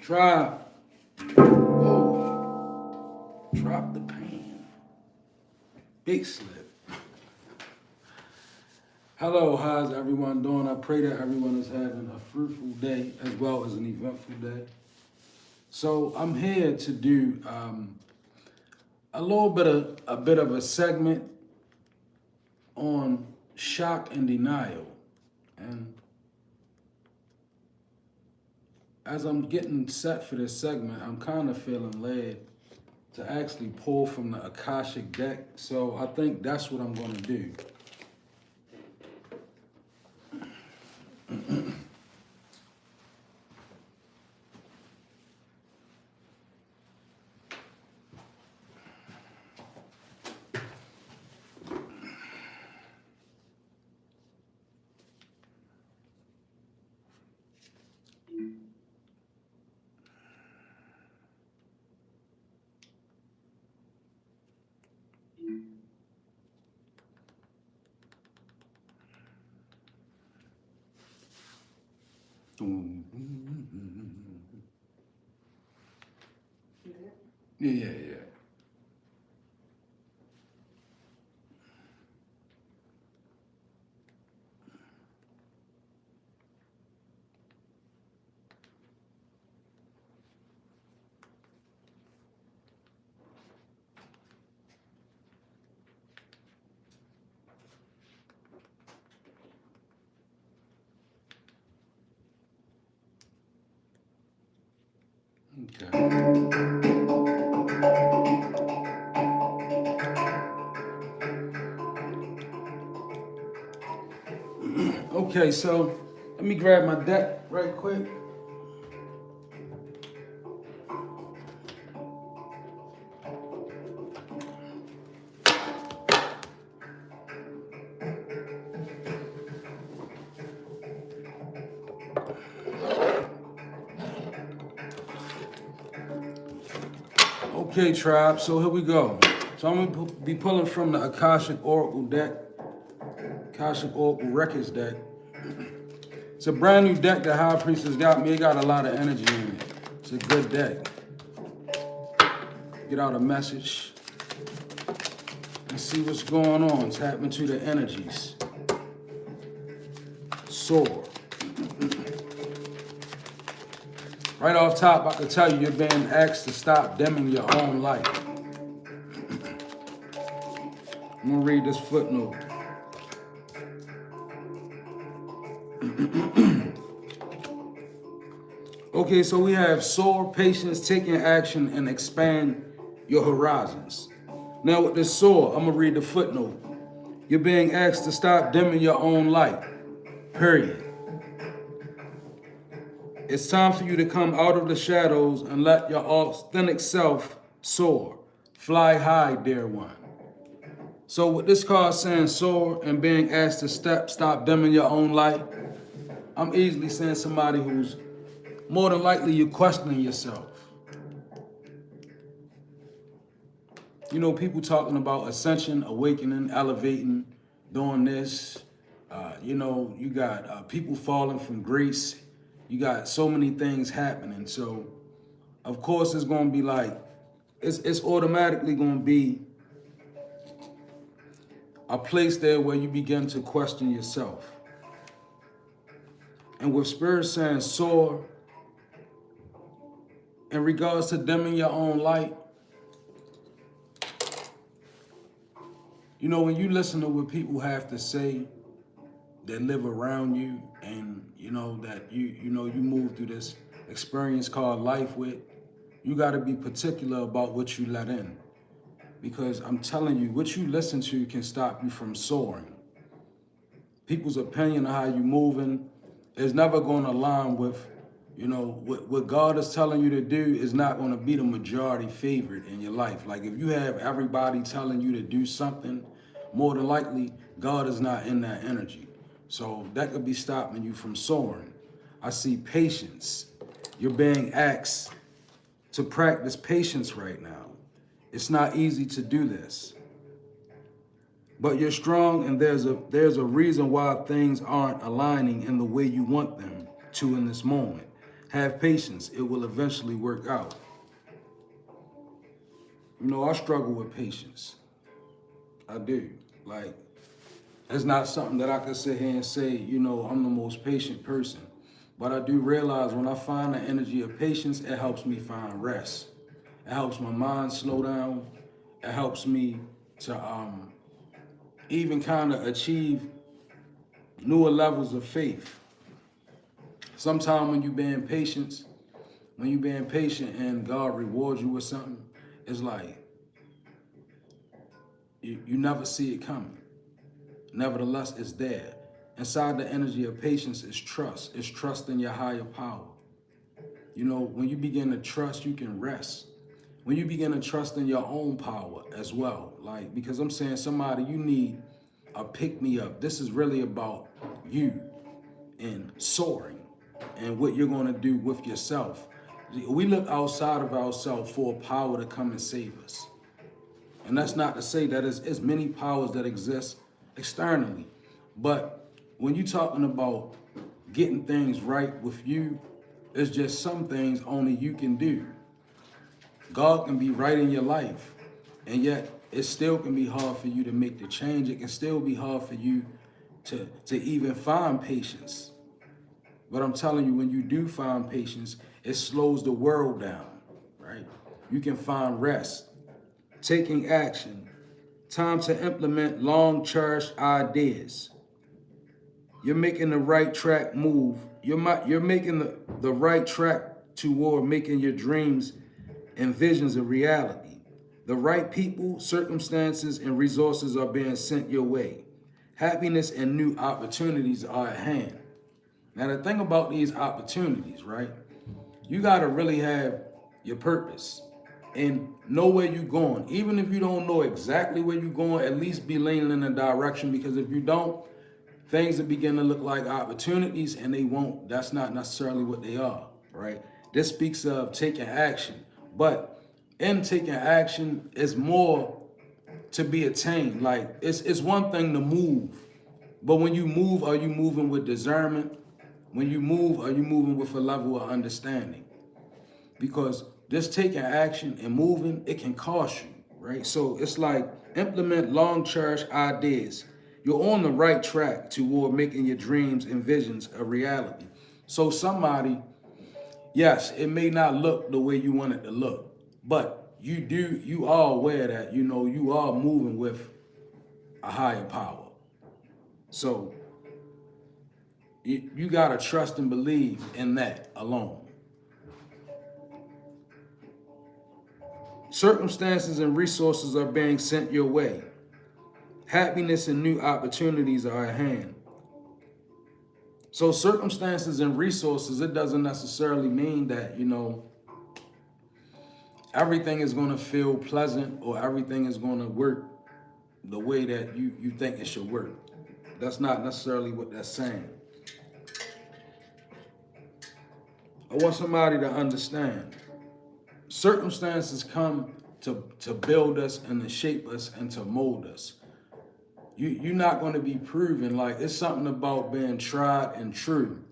Drop. Whoa. Drop the pan. Big slip. Hello, how's everyone doing? I pray that everyone is having a fruitful day as well as an eventful day. So I'm here to do a bit of a segment on shock and denial. And as I'm getting set for this segment, I'm kind of feeling led to actually pull from the Akashic deck. So I think that's what I'm going to do. Yeah. Okay. Okay, so let me grab my deck right quick. Okay, tribe, so here we go. So I'm going to be pulling from the Akashic Oracle deck, Akashic Oracle Records deck. It's a brand new deck that High Priestess got me. It got a lot of energy in it. It's a good deck. Get out a message and see what's going on. Tap into the energies. Soar. Right off top, I can tell you you're being asked to stop dimming your own light. I'm gonna read this footnote. Okay, so we have soar, patience, taking action, and expand your horizons. Now with this soar, I'm gonna read the footnote. You're being asked to stop dimming your own light, period. It's time for you to come out of the shadows and let your authentic self soar. Fly high, dear one. So with this card saying soar and being asked to stop dimming your own light, I'm easily saying somebody who's more than likely you're questioning yourself. You know, people talking about ascension, awakening, elevating, doing this. You got people falling from grace. You got so many things happening. So, of course, it's going to be like, it's automatically going to be a place there where you begin to question yourself. And with Spirit saying soar, in regards to dimming your own light, you know, when you listen to what people have to say that live around you and, you know, that you move through this experience called life with, you got to be particular about what you let in. Because I'm telling you, what you listen to can stop you from soaring. People's opinion of how you're moving is never going to align with, what God is telling you to do is not going to be the majority favorite in your life. Like if you have everybody telling you to do something, more than likely, God is not in that energy. So that could be stopping you from soaring. I see patience. You're being asked to practice patience right now. It's not easy to do this. But you're strong, and there's a reason why things aren't aligning in the way you want them to in this moment. Have patience. It will eventually work out. You know, I struggle with patience. I do. Like, it's not something that I can sit here and say, I'm the most patient person. But I do realize when I find the energy of patience, it helps me find rest. It helps my mind slow down. It helps me to even kind of achieve newer levels of faith. Sometimes when you being patient and God rewards you with something, it's like you never see it coming. Nevertheless, it's there. Inside the energy of patience is trust. It's trust in your higher power. You know, when you begin to trust, you can rest. When you begin to trust in your own power as well, like, because I'm saying somebody, you need a pick me up. This is really about you and soaring and what you're going to do with yourself. We look outside of ourselves for a power to come and save us. And that's not to say that it's many powers that exist externally. But when you're talking about getting things right with you, it's just some things only you can do. God can be right in your life, and yet it still can be hard for you to make the change. It can still be hard for you to even find patience. But I'm telling you, when you do find patience, it slows the world down, right? You can find rest, taking action, time to implement long cherished ideas. You're making the right track move. You're making the right track toward making your dreams and visions a reality. The right people, circumstances, and resources are being sent your way. Happiness and new opportunities are at hand. Now, the thing about these opportunities, right? You got to really have your purpose and know where you're going. Even if you don't know exactly where you're going, at least be leaning in a direction, because if you don't, things will begin to look like opportunities and they won't. That's not necessarily what they are, right? This speaks of taking action. But in taking action, it's more to be attained. Like, it's one thing to move, but when you move, are you moving with discernment? When you move, are you moving with a level of understanding? Because just taking action and moving, it can cost you, right? So it's like implement long cherished ideas. You're on the right track toward making your dreams and visions a reality. So somebody, yes, it may not look the way you want it to look, but you are aware that, you know, you are moving with a higher power. So you got to trust and believe in that alone. Circumstances and resources are being sent your way. Happiness and new opportunities are at hand. So circumstances and resources, it doesn't necessarily mean that, you know, everything is going to feel pleasant or everything is going to work the way that you think it should work. That's not necessarily what that's saying. I want somebody to understand. Circumstances come to build us and to shape us and to mold us. You're not going to be proven. Like, it's something about being tried and true.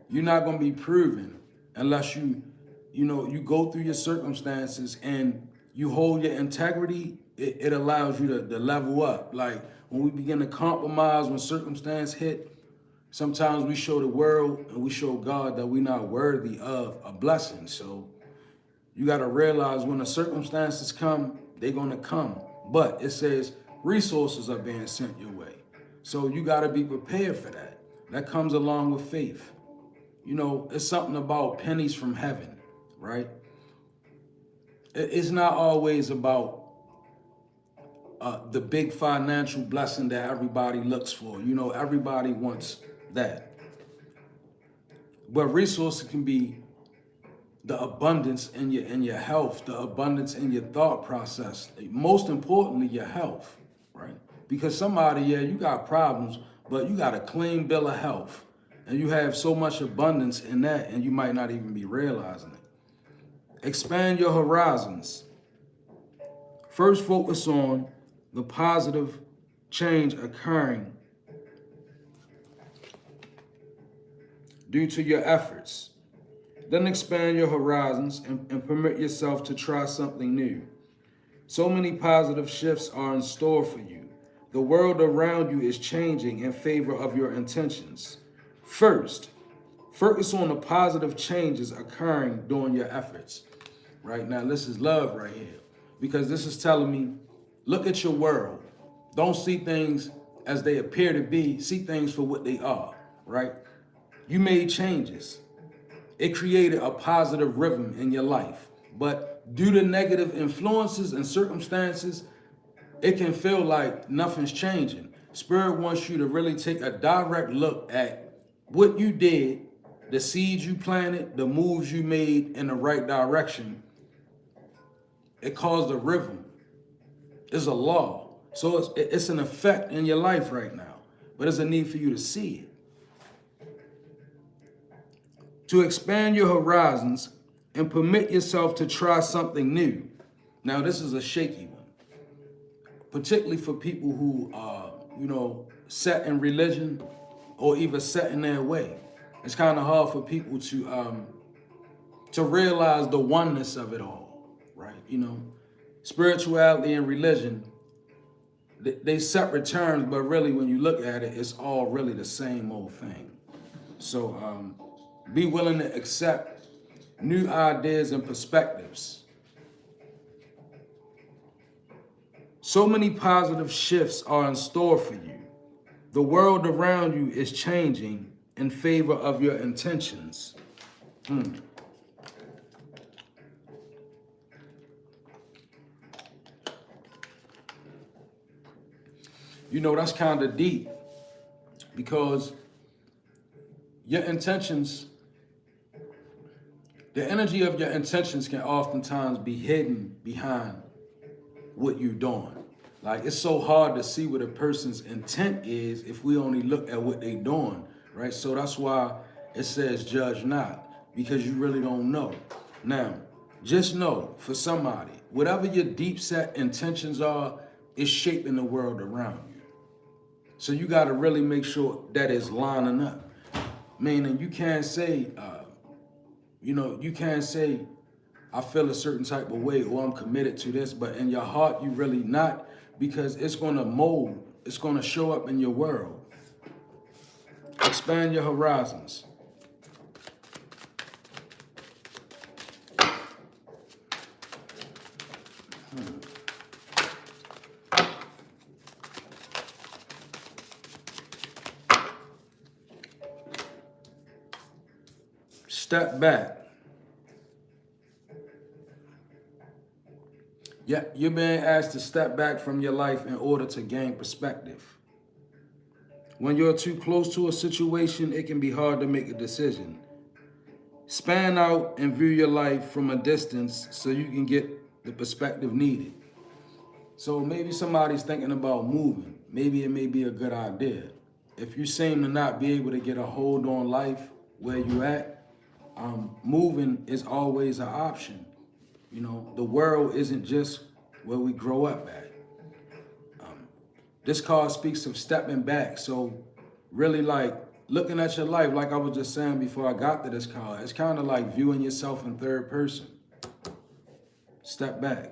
You're not going to be proven unless you go through your circumstances and you hold your integrity. It allows you to level up. Like, when we begin to compromise, when circumstance hit, sometimes we show the world and we show God that we're not worthy of a blessing. So you got to realize when the circumstances come, they're going to come. But it says resources are being sent your way. So you got to be prepared for that. That comes along with faith. You know, it's something about pennies from heaven, right? It's not always about the big financial blessing that everybody looks for. You know, everybody wants that. But resources can be the abundance in your health, the abundance in your thought process. Most importantly, your health, right? Because somebody, yeah, you got problems, but you got a clean bill of health. And you have so much abundance in that, and you might not even be realizing it. Expand your horizons. First, focus on the positive change occurring due to your efforts. Then expand your horizons and permit yourself to try something new. So many positive shifts are in store for you. The world around you is changing in favor of your intentions. First, Focus on the positive changes occurring during your efforts. Right now, this is love right here. Because this is telling me, look at your world. Don't see things as they appear to be. See things for what they are, right? You made changes. It created a positive rhythm in your life. But due to negative influences and circumstances, it can feel like nothing's changing. Spirit wants you to really take a direct look at what you did, the seeds you planted, the moves you made in the right direction. It caused a rhythm. It's a law. So it's an effect in your life right now. But there's a need for you to see it. To expand your horizons and permit yourself to try something new. Now, this is a shaky one, particularly for people who are, set in religion or even set in their way. It's kind of hard for people to realize the oneness of it all, right? Spirituality and religion, they separate terms, but really when you look at it, it's all really the same old thing. So be willing to accept new ideas and perspectives. So many positive shifts are in store for you. The world around you is changing in favor of your intentions. That's kind of deep, because your intentions, the energy of your intentions can oftentimes be hidden behind what you're doing. Like, it's so hard to see what a person's intent is if we only look at what they're doing, right? So that's why it says judge not, because you really don't know. Now, just know, for somebody, whatever your deep set intentions are, is shaping the world around you. So you got to really make sure that it's lining up. Meaning you can't say, I feel a certain type of way, or I'm committed to this, but in your heart, you really not, because it's going to mold. It's going to show up in your world. Expand your horizons. Step back. Yeah, you're being asked to step back from your life in order to gain perspective. When you're too close to a situation, it can be hard to make a decision. Span out and view your life from a distance so you can get the perspective needed. So maybe somebody's thinking about moving. Maybe it may be a good idea. If you seem to not be able to get a hold on life where you at, moving is always an option. The world isn't just where we grow up at. This card speaks of stepping back. So really, like, looking at your life, like I was just saying before I got to this card, it's kind of like viewing yourself in third person. Step back.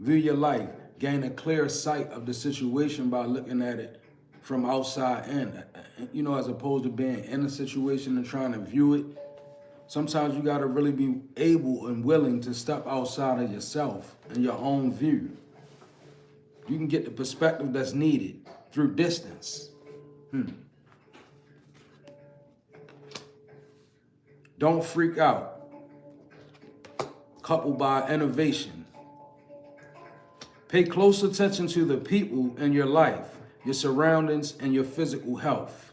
View your life. Gain a clear sight of the situation by looking at it from outside in, as opposed to being in a situation and trying to view it. Sometimes you got to really be able and willing to step outside of yourself and your own view. You can get the perspective that's needed through distance. Don't freak out. Coupled by innovation. Pay close attention to the people in your life, your surroundings, and your physical health.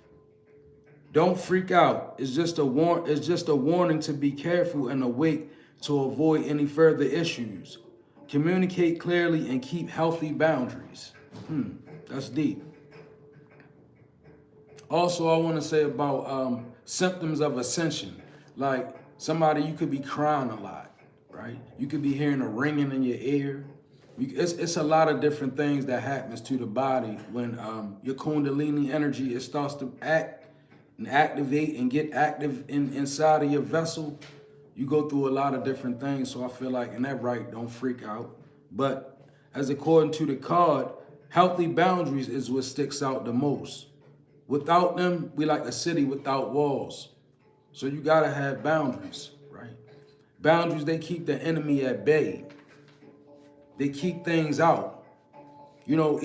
Don't freak out. It's just a warning to be careful and awake to avoid any further issues. Communicate clearly and keep healthy boundaries. That's deep. Also, I want to say about symptoms of ascension. Like somebody, you could be crying a lot, right? You could be hearing a ringing in your ear. It's a lot of different things that happens to the body when your kundalini energy, it starts to act and activate and get active inside of your vessel. You go through a lot of different things. So I feel like in that right, don't freak out. But as according to the card, healthy boundaries is what sticks out the most. Without them, we like a city without walls. So you gotta have boundaries, right? Boundaries, they keep the enemy at bay. They keep things out. You know,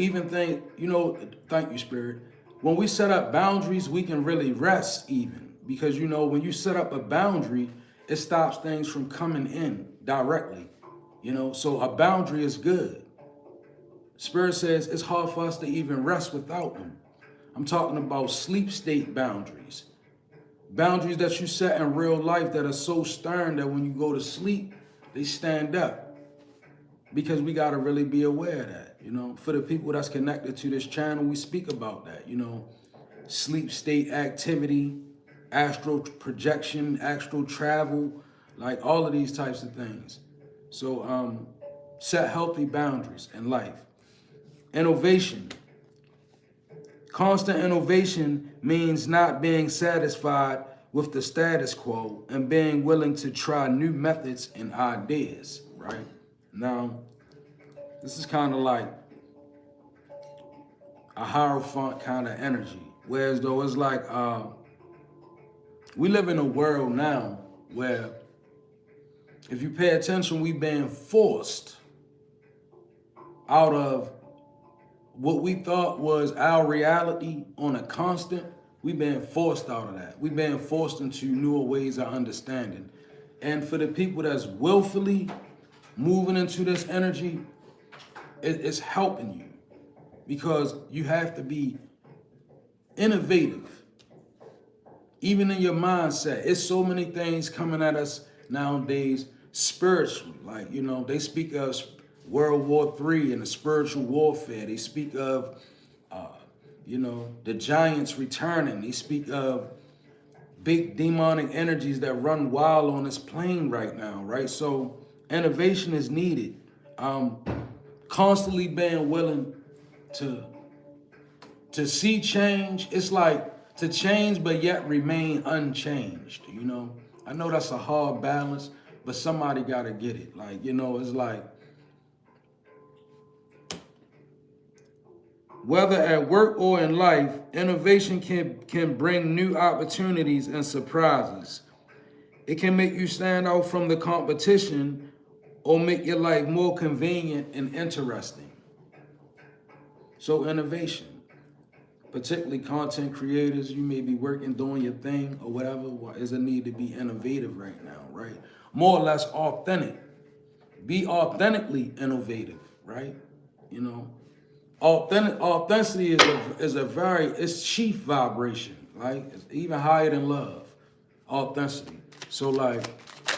thank you, Spirit. When we set up boundaries, we can really rest even. Because, you know, when you set up a boundary, it stops things from coming in directly. You know, so a boundary is good. Spirit says it's hard for us to even rest without them. I'm talking about sleep state boundaries. Boundaries that you set in real life that are so stern that when you go to sleep, they stand up. Because we got to really be aware of that, you know. For the people that's connected to this channel, we speak about that, you know. Sleep state activity, astral projection, astral travel, like all of these types of things. So set healthy boundaries in life. Innovation. Constant innovation means not being satisfied with the status quo and being willing to try new methods and ideas, right? Now, this is kind of like a Hierophant kind of energy. Whereas though it's like, we live in a world now where if you pay attention, we've been forced out of what we thought was our reality on a constant. We've been forced out of that. We've been forced into newer ways of understanding. And for the people that's willfully moving into this energy, it's helping you because you have to be innovative. Even in your mindset, it's so many things coming at us nowadays spiritually. Like, you know, they speak of World War III and the spiritual warfare. They speak of, you know, the giants returning. They speak of big demonic energies that run wild on this plane right now, right? So innovation is needed. Constantly being willing to see change. It's like to change but yet remain unchanged, you know? I know that's a hard balance, but somebody gotta get it. Like, you know, it's like, whether at work or in life, innovation can bring new opportunities and surprises. It can make you stand out from the competition or make your life more convenient and interesting. So innovation, particularly content creators, you may be working, doing your thing or whatever. Is a need to be innovative right now, right? More or less authentic. Be authentically innovative, right? You know, authenticity it's chief vibration, right? It's even higher than love, authenticity. So like,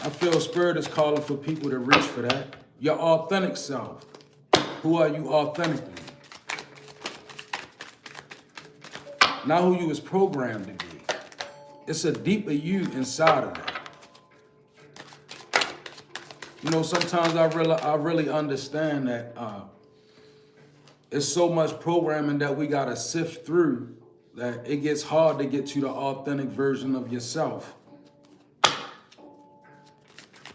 I feel Spirit is calling for people to reach for that. Your authentic self. Who are you authentically? Not who you was programmed to be. It's a deeper you inside of that. You know, sometimes I really understand that it's so much programming that we gotta sift through that it gets hard to get to the authentic version of yourself.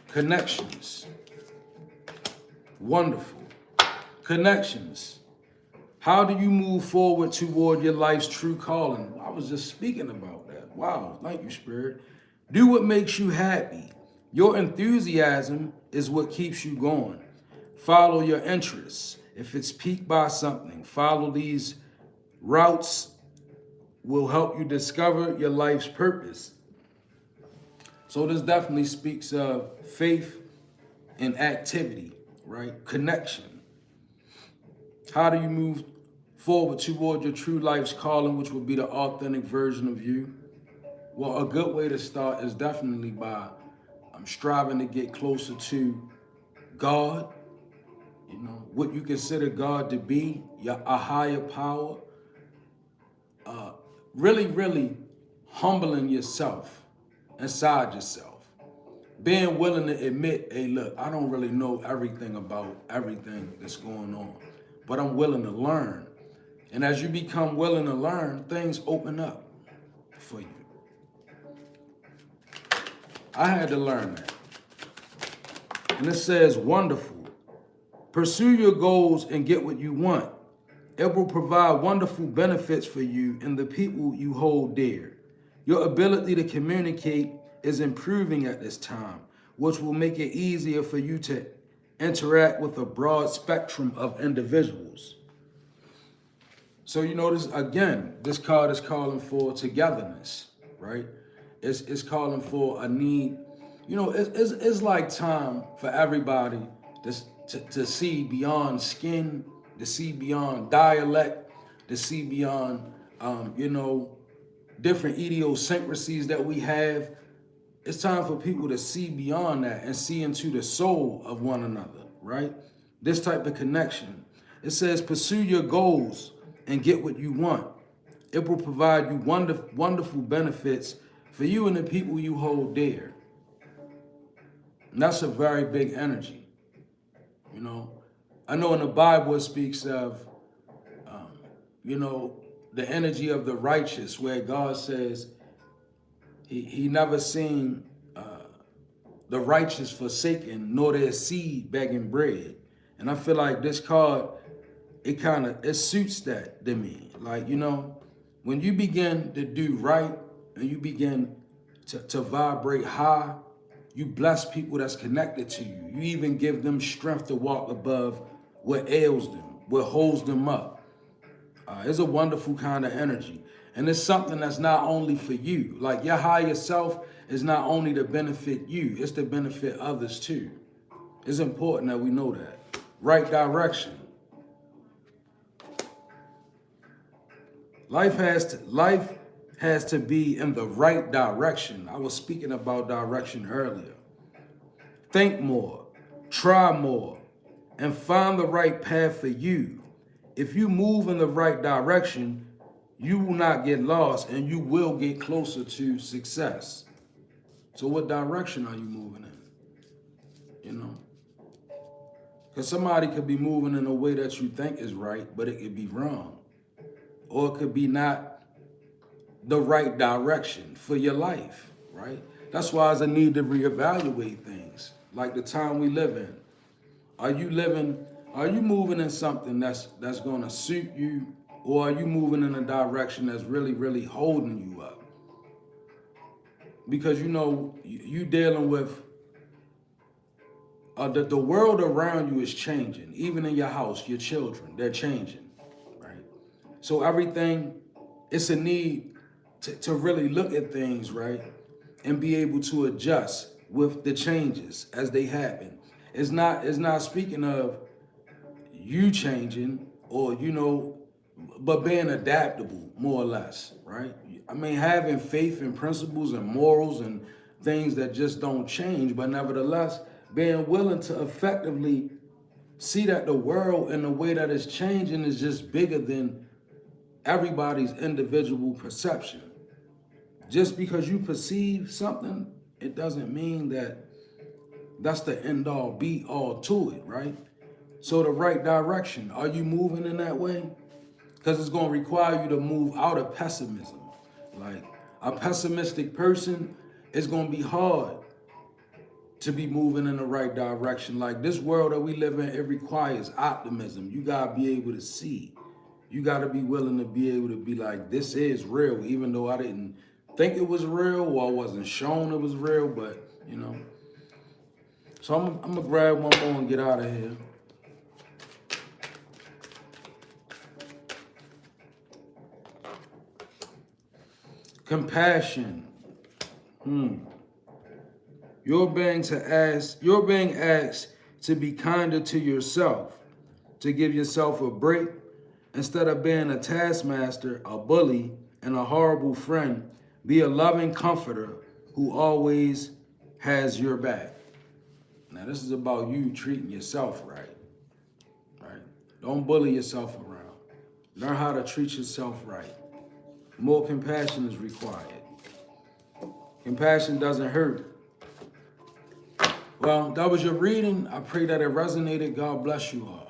Connections. Wonderful. Connections. How do you move forward toward your life's true calling? I was just speaking about that. Wow, thank you, Spirit. Do what makes you happy. Your enthusiasm is what keeps you going. Follow your interests. If it's piqued by something, follow these routes will help you discover your life's purpose. So this definitely speaks of faith and activity, right? Connection. How do you move forward toward your true life's calling, which would be the authentic version of you? Well, a good way to start is definitely by striving to get closer to God. You know, what you consider God to be, a higher power. Really humbling yourself inside yourself. Being willing to admit, hey, look, I don't really know everything about everything that's going on, but I'm willing to learn. And as you become willing to learn, things open up for you. I had to learn that. And it says, wonderful. Pursue your goals and get what you want. It will provide wonderful benefits for you and the people you hold dear. Your ability to communicate is improving at this time, which will make it easier for you to interact with a broad spectrum of individuals. So you notice again, this card is calling for togetherness, right? It's calling for a need. You know, it's like time for everybody to see beyond skin, to see beyond dialect, to see beyond, you know, different idiosyncrasies that we have. It's time for people to see beyond that and see into the soul of one another, right? This type of connection. It says, pursue your goals and get what you want. It will provide you wonderful benefits for you and the people you hold dear. And that's a very big energy, you know. I know in the Bible it speaks of, you know, the energy of the righteous, where God says he never seen the righteous forsaken, nor their seed begging bread. And I feel like this card, it suits that to me. Like, you know, when you begin to do right and you begin to vibrate high, you bless people that's connected to you. You even give them strength to walk above what ails them, what holds them up. It's a wonderful kind of energy. And it's something that's not only for you. Like your higher self is not only to benefit you, it's to benefit others too. It's important that we know that. Right direction. Life has to be in the right direction. I was speaking about direction earlier. Think more, try more, and find the right path for you. If you move in the right direction, you will not get lost and you will get closer to success. So what direction are you moving in? You know? Because somebody could be moving in a way that you think is right, but it could be wrong. Or it could be not the right direction for your life, right? That's why there's a need to reevaluate things, like the time we live in. Are you moving in something that's gonna suit you, or are you moving in a direction that's really, really holding you up? Because you know, you dealing with, the world around you is changing. Even in your house, your children, they're changing, right? So everything, it's a need to really look at things, right? And be able to adjust with the changes as they happen. It's not speaking of you changing or, you know, but being adaptable, more or less, right? I mean, having faith and principles and morals and things that just don't change, but nevertheless, being willing to effectively see that the world and the way that it's changing is just bigger than everybody's individual perception. Just because you perceive something, it doesn't mean that that's the end all be all to it, right? So the right direction, are you moving in that way? Because it's going to require you to move out of pessimism. Like a pessimistic person, it's going to be hard to be moving in the right direction. Like this world that we live in, it requires optimism. You got to be able to see. You got to be willing to be able to be like, this is real, even though I didn't think it was real or I wasn't shown it was real, but you know. So I'm going to grab one more and get out of here. Compassion. You're being asked to be kinder to yourself, to give yourself a break. Instead of being a taskmaster, a bully, and a horrible friend, be a loving comforter who always has your back. Now, this is about you treating yourself right? Don't bully yourself around. Learn how to treat yourself right. More compassion is required. Compassion doesn't hurt. Well, that was your reading. I pray that it resonated. God bless you all.